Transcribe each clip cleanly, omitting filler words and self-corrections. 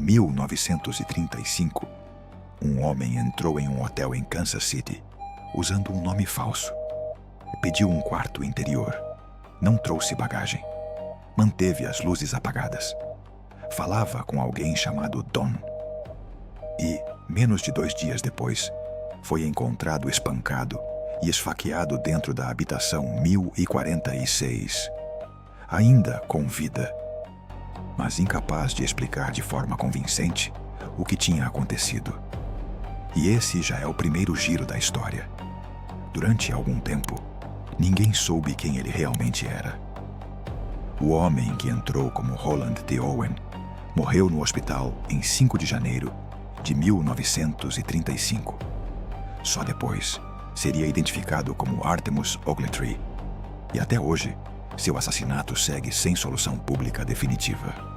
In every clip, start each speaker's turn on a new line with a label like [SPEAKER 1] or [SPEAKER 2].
[SPEAKER 1] 1935, um homem entrou em um hotel em Kansas City usando um nome falso. Pediu um quarto interior. Não trouxe bagagem. Manteve as luzes apagadas. Falava com alguém chamado Don. E, menos de 2 dias depois, foi encontrado espancado e esfaqueado dentro da habitação 1046, ainda com vida, mas incapaz de explicar de forma convincente o que tinha acontecido. E esse já é o primeiro giro da história. Durante algum tempo, ninguém soube quem ele realmente era. O homem que entrou como Roland T. Owen morreu no hospital em 5 de janeiro de 1935. Só depois seria identificado como Artemus Ogletree. E até hoje, seu assassinato segue sem solução pública definitiva.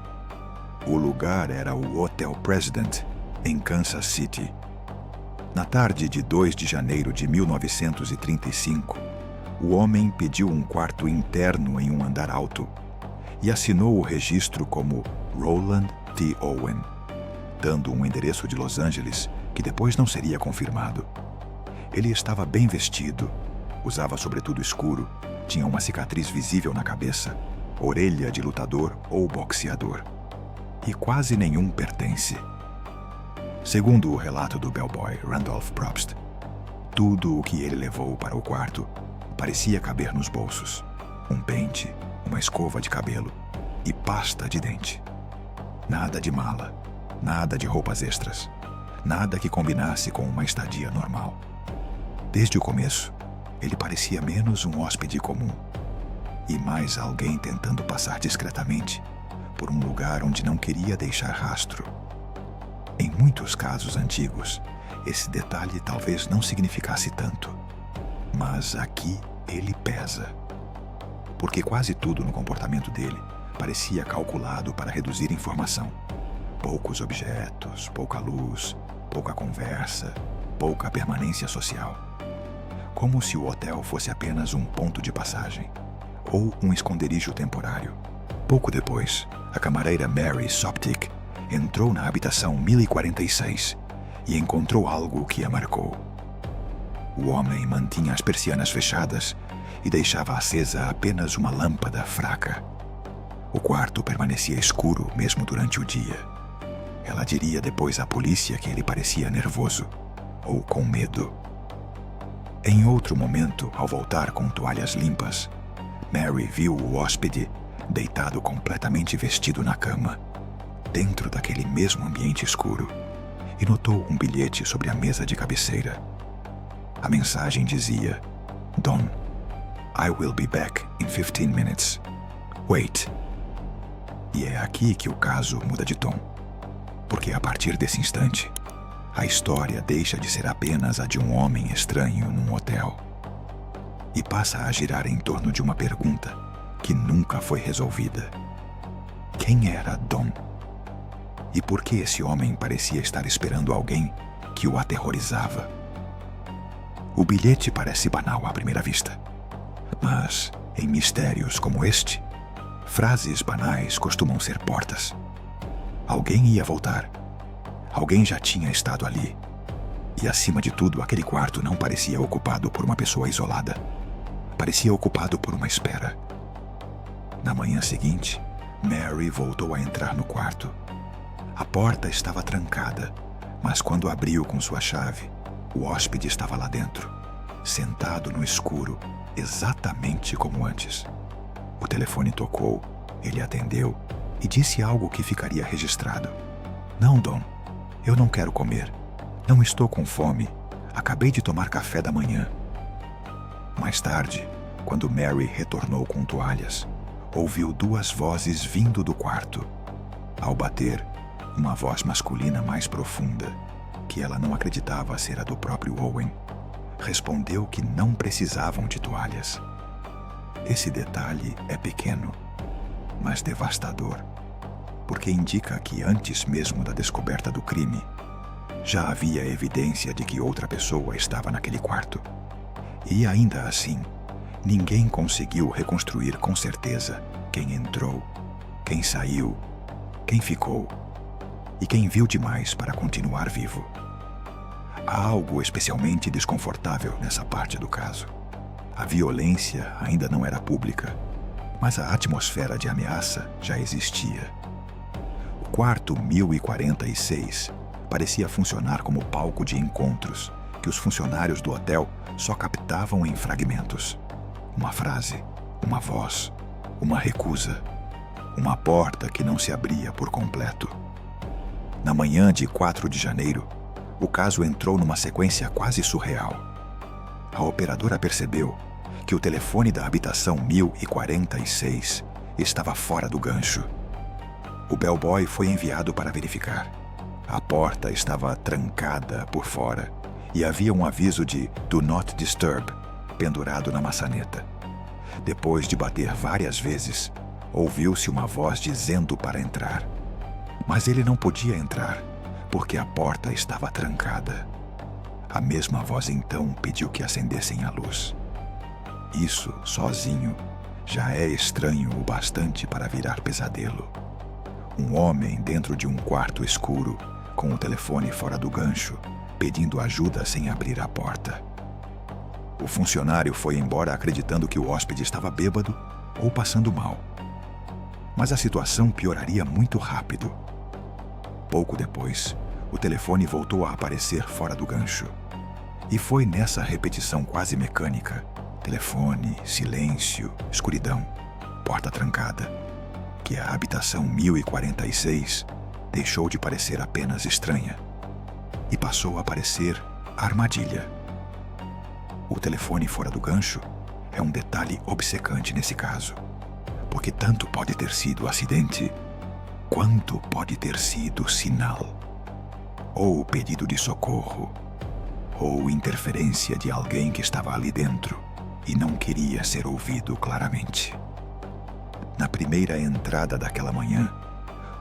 [SPEAKER 1] O lugar era o Hotel President, em Kansas City. Na tarde de 2 de janeiro de 1935, o homem pediu um quarto interno em um andar alto e assinou o registro como Roland T. Owen, dando um endereço de Los Angeles que depois não seria confirmado. Ele estava bem vestido, usava sobretudo escuro, tinha uma cicatriz visível na cabeça, orelha de lutador ou boxeador. E quase nenhum pertence. Segundo o relato do bellboy Randolph Probst, tudo o que ele levou para o quarto parecia caber nos bolsos. Um pente, uma escova de cabelo e pasta de dente. Nada de mala, nada de roupas extras, nada que combinasse com uma estadia normal. Desde o começo, ele parecia menos um hóspede comum e mais alguém tentando passar discretamente por um lugar onde não queria deixar rastro. Em muitos casos antigos, esse detalhe talvez não significasse tanto, mas aqui ele pesa. Porque quase tudo no comportamento dele parecia calculado para reduzir informação. Poucos objetos, pouca luz, pouca conversa, pouca permanência social. Como se o hotel fosse apenas um ponto de passagem ou um esconderijo temporário. Pouco depois, a camareira Mary Soptic entrou na habitação 1046 e encontrou algo que a marcou. O homem mantinha as persianas fechadas e deixava acesa apenas uma lâmpada fraca. O quarto permanecia escuro mesmo durante o dia. Ela diria depois à polícia que ele parecia nervoso ou com medo. Em outro momento, ao voltar com toalhas limpas, Mary viu o hóspede deitado completamente vestido na cama, dentro daquele mesmo ambiente escuro, e notou um bilhete sobre a mesa de cabeceira. A mensagem dizia: Don, I will be back in 15 minutes. Wait. E é aqui que o caso muda de tom, porque a partir desse instante, a história deixa de ser apenas a de um homem estranho num hotel e passa a girar em torno de uma pergunta que nunca foi resolvida. Quem era Don? E por que esse homem parecia estar esperando alguém que o aterrorizava? O bilhete parece banal à primeira vista, mas em mistérios como este, frases banais costumam ser portas. Alguém ia voltar. Alguém já tinha estado ali. E acima de tudo, aquele quarto não parecia ocupado por uma pessoa isolada. Parecia ocupado por uma espera. Na manhã seguinte, Mary voltou a entrar no quarto. A porta estava trancada, mas quando abriu com sua chave, o hóspede estava lá dentro, sentado no escuro, exatamente como antes. O telefone tocou, ele atendeu e disse algo que ficaria registrado. Não, Don, eu não quero comer. Não estou com fome. Acabei de tomar café da manhã. Mais tarde, quando Mary retornou com toalhas, ouviu 2 vozes vindo do quarto. Ao bater, uma voz masculina mais profunda, que ela não acreditava ser a do próprio Owen, respondeu que não precisavam de toalhas. Esse detalhe é pequeno, mas devastador, porque indica que antes mesmo da descoberta do crime, já havia evidência de que outra pessoa estava naquele quarto. E ainda assim, ninguém conseguiu reconstruir com certeza quem entrou, quem saiu, quem ficou. e quem viu demais para continuar vivo. Há algo especialmente desconfortável nessa parte do caso. A violência ainda não era pública, mas a atmosfera de ameaça já existia. O quarto 1046 parecia funcionar como palco de encontros que os funcionários do hotel só captavam em fragmentos. Uma frase, uma voz, uma recusa, uma porta que não se abria por completo. Na manhã de 4 de janeiro, o caso entrou numa sequência quase surreal. A operadora percebeu que o telefone da habitação 1046 estava fora do gancho. O bellboy foi enviado para verificar. A porta estava trancada por fora e havia um aviso de "Do Not Disturb" pendurado na maçaneta. Depois de bater várias vezes, ouviu-se uma voz dizendo para entrar. Mas ele não podia entrar, porque a porta estava trancada. A mesma voz então pediu que acendessem a luz. Isso, sozinho, já é estranho o bastante para virar pesadelo. Um homem dentro de um quarto escuro, com o telefone fora do gancho, pedindo ajuda sem abrir a porta. O funcionário foi embora acreditando que o hóspede estava bêbado ou passando mal. Mas a situação pioraria muito rápido. Pouco depois, o telefone voltou a aparecer fora do gancho. E foi nessa repetição quase mecânica, telefone, silêncio, escuridão, porta trancada, que a habitação 1046 deixou de parecer apenas estranha e passou a parecer armadilha. O telefone fora do gancho é um detalhe obcecante nesse caso, porque tanto pode ter sido acidente, quanto pode ter sido sinal, ou pedido de socorro, ou interferência de alguém que estava ali dentro e não queria ser ouvido claramente. Na primeira entrada daquela manhã,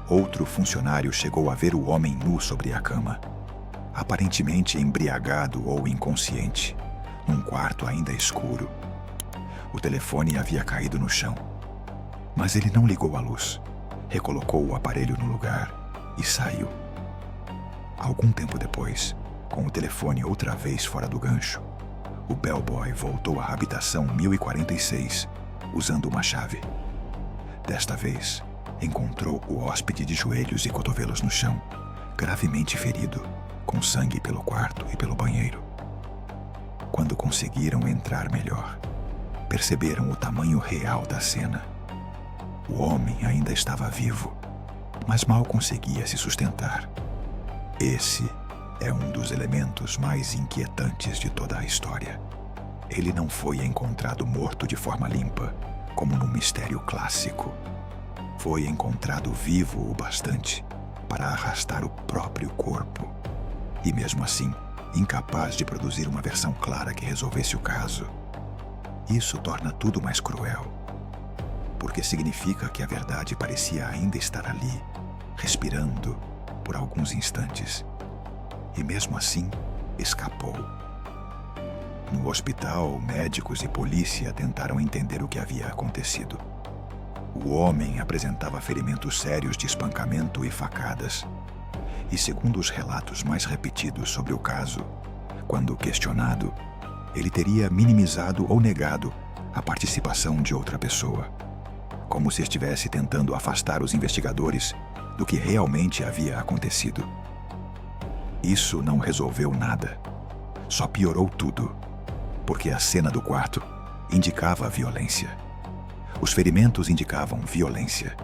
[SPEAKER 1] outro funcionário chegou a ver o homem nu sobre a cama, aparentemente embriagado ou inconsciente, num quarto ainda escuro. O telefone havia caído no chão, mas ele não ligou a luz, recolocou o aparelho no lugar e saiu. Algum tempo depois, com o telefone outra vez fora do gancho, o bellboy voltou à habitação 1046, usando uma chave. Desta vez, encontrou o hóspede de joelhos e cotovelos no chão, gravemente ferido, com sangue pelo quarto e pelo banheiro. Quando conseguiram entrar melhor, perceberam o tamanho real da cena. O homem ainda estava vivo, mas mal conseguia se sustentar. Esse é um dos elementos mais inquietantes de toda a história. Ele não foi encontrado morto de forma limpa, como no mistério clássico. Foi encontrado vivo o bastante para arrastar o próprio corpo, e mesmo assim, incapaz de produzir uma versão clara que resolvesse o caso. Isso torna tudo mais cruel, porque significa que a verdade parecia ainda estar ali, respirando por alguns instantes, e mesmo assim escapou. No hospital, médicos e polícia tentaram entender o que havia acontecido. O homem apresentava ferimentos sérios de espancamento e facadas. E segundo os relatos mais repetidos sobre o caso, quando questionado, ele teria minimizado ou negado a participação de outra pessoa, como se estivesse tentando afastar os investigadores do que realmente havia acontecido. Isso não resolveu nada, só piorou tudo, porque a cena do quarto indicava violência. Os ferimentos indicavam violência.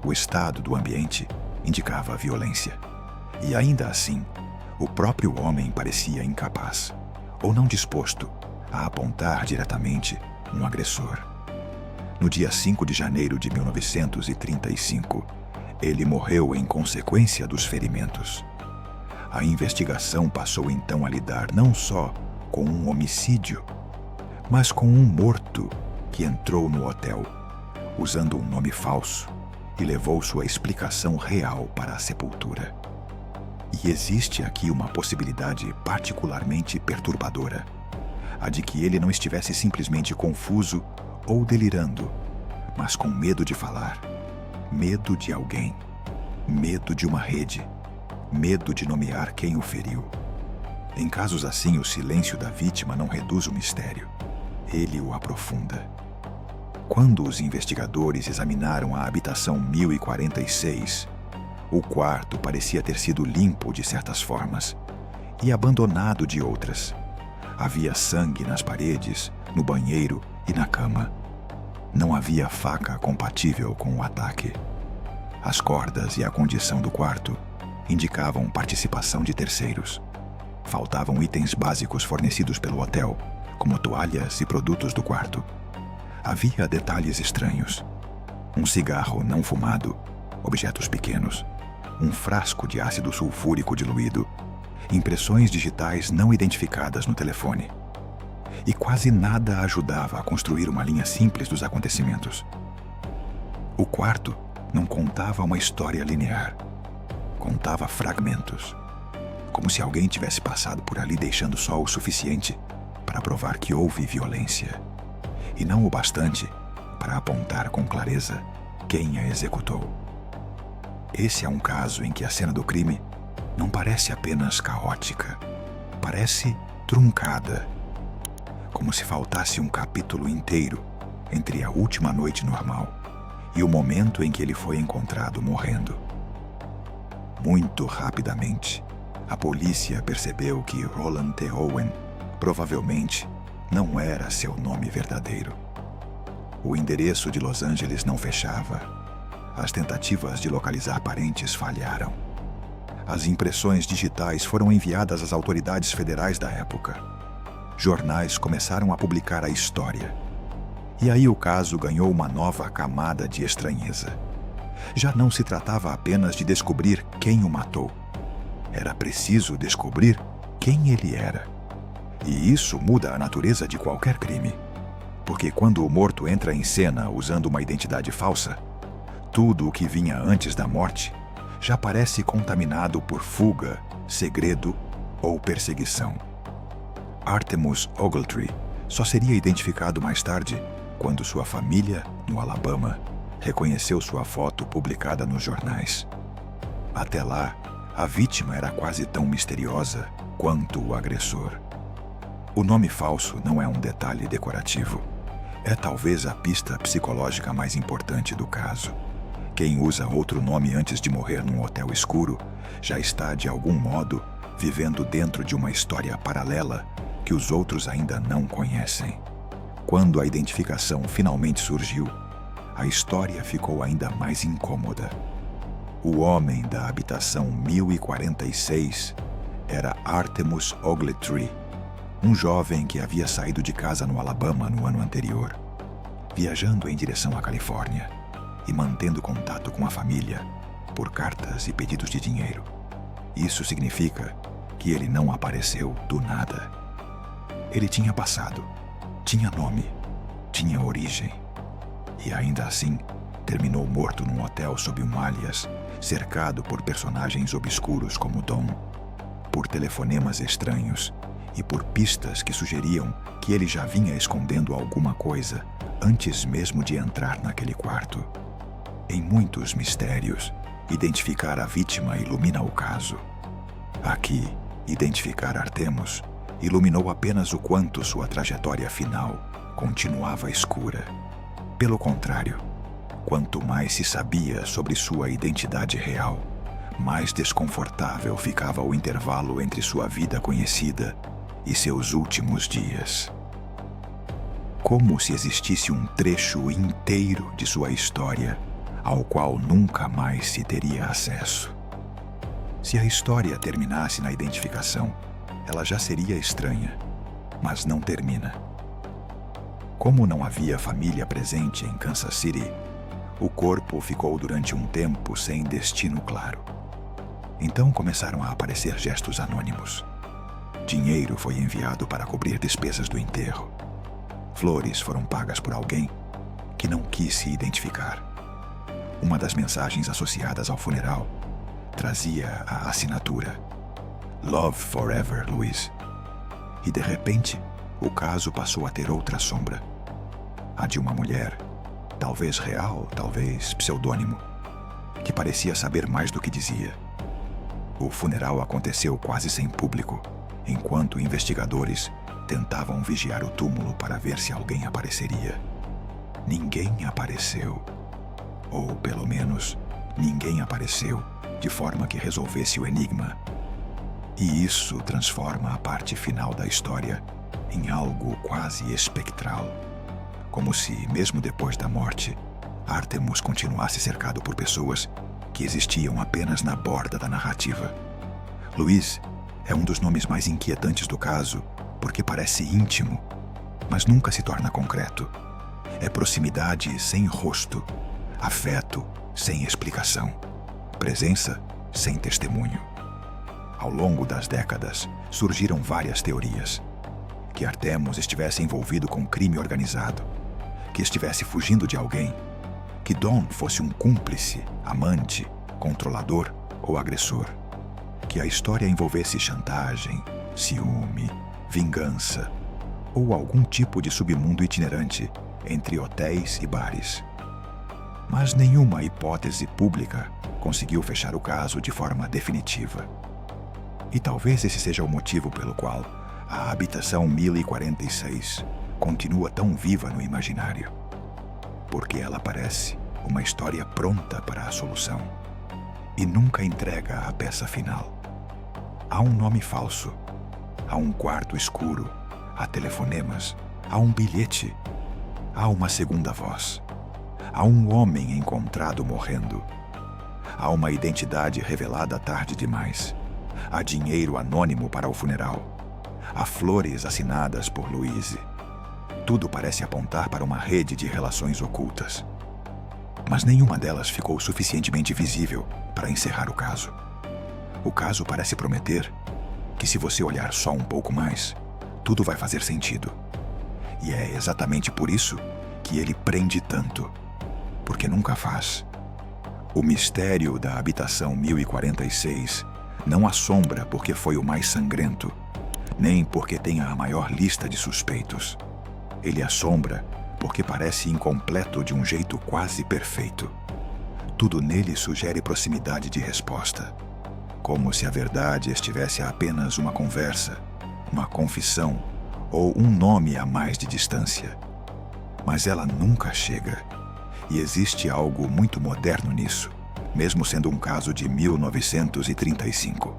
[SPEAKER 1] O estado do ambiente indicava violência. E ainda assim, o próprio homem parecia incapaz, ou não disposto a apontar diretamente um agressor. No dia 5 de janeiro de 1935, ele morreu em consequência dos ferimentos. A investigação passou então a lidar não só com um homicídio, mas com um morto que entrou no hotel, usando um nome falso, e levou sua explicação real para a sepultura. E existe aqui uma possibilidade particularmente perturbadora, a de que ele não estivesse simplesmente confuso ou delirando, mas com medo de falar, medo de alguém, medo de uma rede medo de nomear quem o feriu. Em casos assim, o silêncio da vítima não reduz o mistério, ele o aprofunda. Quando os investigadores examinaram a habitação 1046, o quarto parecia ter sido limpo de certas formas e abandonado de outras. Havia sangue nas paredes, no banheiro e na cama. Não havia faca compatível com o ataque. As cordas e a condição do quarto indicavam participação de terceiros. Faltavam itens básicos fornecidos pelo hotel, como toalhas e produtos do quarto. Havia detalhes estranhos. Um cigarro não fumado, objetos pequenos, um frasco de ácido sulfúrico diluído, impressões digitais não identificadas no telefone. E quase nada ajudava a construir uma linha simples dos acontecimentos. O quarto não contava uma história linear. Contava fragmentos, como se alguém tivesse passado por ali deixando só o suficiente para provar que houve violência, e não o bastante para apontar com clareza quem a executou. Esse é um caso em que a cena do crime não parece apenas caótica, parece truncada, como se faltasse um capítulo inteiro entre a última noite normal e o momento em que ele foi encontrado morrendo. Muito rapidamente, a polícia percebeu que Roland T. Owen provavelmente não era seu nome verdadeiro. O endereço de Los Angeles não fechava. As tentativas de localizar parentes falharam. As impressões digitais foram enviadas às autoridades federais da época. Jornais começaram a publicar a história. E aí o caso ganhou uma nova camada de estranheza. Já não se tratava apenas de descobrir quem o matou. Era preciso descobrir quem ele era. E isso muda a natureza de qualquer crime. Porque quando o morto entra em cena usando uma identidade falsa, tudo o que vinha antes da morte já parece contaminado por fuga, segredo ou perseguição. Artemus Ogletree só seria identificado mais tarde quando sua família, no Alabama, reconheceu sua foto publicada nos jornais. Até lá, a vítima era quase tão misteriosa quanto o agressor. O nome falso não é um detalhe decorativo. É talvez a pista psicológica mais importante do caso. Quem usa outro nome antes de morrer num hotel escuro já está, de algum modo, vivendo dentro de uma história paralela que os outros ainda não conhecem. Quando a identificação finalmente surgiu, a história ficou ainda mais incômoda. O homem da habitação 1046 era Artemus Ogletree, um jovem que havia saído de casa no Alabama no ano anterior, viajando em direção à Califórnia e mantendo contato com a família por cartas e pedidos de dinheiro. Isso significa que ele não apareceu do nada. Ele tinha passado, tinha nome, tinha origem. E ainda assim, terminou morto num hotel sob um alias, cercado por personagens obscuros como Dom, por telefonemas estranhos e por pistas que sugeriam que ele já vinha escondendo alguma coisa antes mesmo de entrar naquele quarto. Em muitos mistérios, identificar a vítima ilumina o caso. Aqui, identificar Artemus iluminou apenas o quanto sua trajetória final continuava escura. Pelo contrário, quanto mais se sabia sobre sua identidade real, mais desconfortável ficava o intervalo entre sua vida conhecida e seus últimos dias. Como se existisse um trecho inteiro de sua história ao qual nunca mais se teria acesso. Se a história terminasse na identificação, ela já seria estranha, mas não termina. Como não havia família presente em Kansas City, o corpo ficou durante um tempo sem destino claro. Então começaram a aparecer gestos anônimos. Dinheiro foi enviado para cobrir despesas do enterro. Flores foram pagas por alguém que não quis se identificar. Uma das mensagens associadas ao funeral trazia a assinatura Love Forever, Louise. E de repente, o caso passou a ter outra sombra. A de uma mulher, talvez real, talvez pseudônimo, que parecia saber mais do que dizia. O funeral aconteceu quase sem público, enquanto investigadores tentavam vigiar o túmulo para ver se alguém apareceria. Ninguém apareceu. Ou, pelo menos, ninguém apareceu de forma que resolvesse o enigma. E isso transforma a parte final da história em algo quase espectral. Como se, mesmo depois da morte, Artemus continuasse cercado por pessoas que existiam apenas na borda da narrativa. Luiz é um dos nomes mais inquietantes do caso, porque parece íntimo, mas nunca se torna concreto. É proximidade sem rosto, afeto sem explicação, presença sem testemunho. Ao longo das décadas, surgiram várias teorias. Que Artemus estivesse envolvido com crime organizado, que estivesse fugindo de alguém, que Dawn fosse um cúmplice, amante, controlador ou agressor, que a história envolvesse chantagem, ciúme, vingança ou algum tipo de submundo itinerante entre hotéis e bares. Mas nenhuma hipótese pública conseguiu fechar o caso de forma definitiva. E talvez esse seja o motivo pelo qual a Habitação 1046 continua tão viva no imaginário. Porque ela parece uma história pronta para a solução e nunca entrega a peça final. Há um nome falso, há um quarto escuro, há telefonemas, há um bilhete, há uma segunda voz, há um homem encontrado morrendo, há uma identidade revelada tarde demais, há dinheiro anônimo para o funeral, há flores assinadas por Louise. Tudo parece apontar para uma rede de relações ocultas. Mas nenhuma delas ficou suficientemente visível para encerrar o caso. O caso parece prometer que, se você olhar só um pouco mais, tudo vai fazer sentido. E é exatamente por isso que ele prende tanto, porque nunca faz. O mistério da Habitação 1046 não assombra porque foi o mais sangrento, nem porque tenha a maior lista de suspeitos. Ele assombra porque parece incompleto de um jeito quase perfeito. Tudo nele sugere proximidade de resposta, como se a verdade estivesse a apenas uma conversa, uma confissão ou um nome a mais de distância. Mas ela nunca chega, e existe algo muito moderno nisso, mesmo sendo um caso de 1935.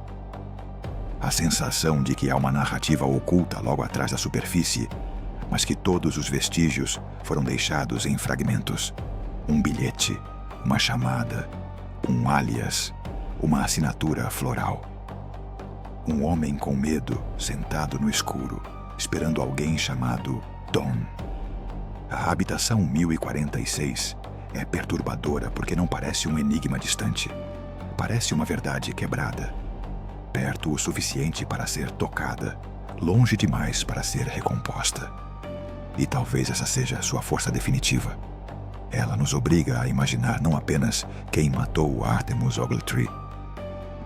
[SPEAKER 1] A sensação de que há uma narrativa oculta logo atrás da superfície, mas que todos os vestígios foram deixados em fragmentos. Um bilhete, uma chamada, um alias, uma assinatura floral. Um homem com medo, sentado no escuro, esperando alguém chamado Dawn. A Habitação 1046 é perturbadora porque não parece um enigma distante. Parece uma verdade quebrada. Perto o suficiente para ser tocada, longe demais para ser recomposta. E talvez essa seja sua força definitiva. Ela nos obriga a imaginar não apenas quem matou Artemus Ogletree,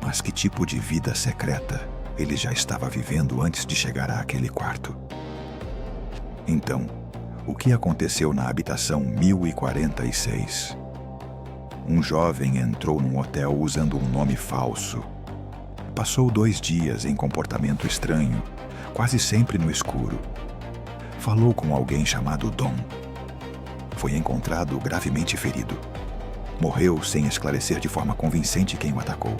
[SPEAKER 1] mas que tipo de vida secreta ele já estava vivendo antes de chegar àquele quarto. Então, o que aconteceu na Habitação 1046? Um jovem entrou num hotel usando um nome falso. Passou 2 dias em comportamento estranho, quase sempre no escuro. Falou com alguém chamado Dawn. Foi encontrado gravemente ferido. Morreu sem esclarecer de forma convincente quem o atacou.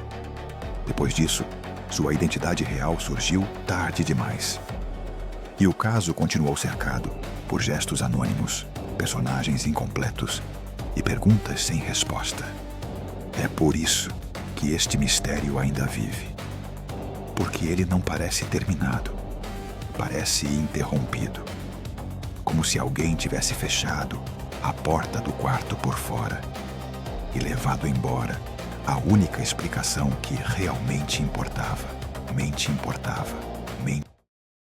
[SPEAKER 1] Depois disso, sua identidade real surgiu tarde demais. E o caso continuou cercado por gestos anônimos, personagens incompletos e perguntas sem resposta. É por isso que este mistério ainda vive. Porque ele não parece terminado. Parece interrompido. Como se alguém tivesse fechado a porta do quarto por fora e levado embora a única explicação que realmente importava. Mente importava. Mente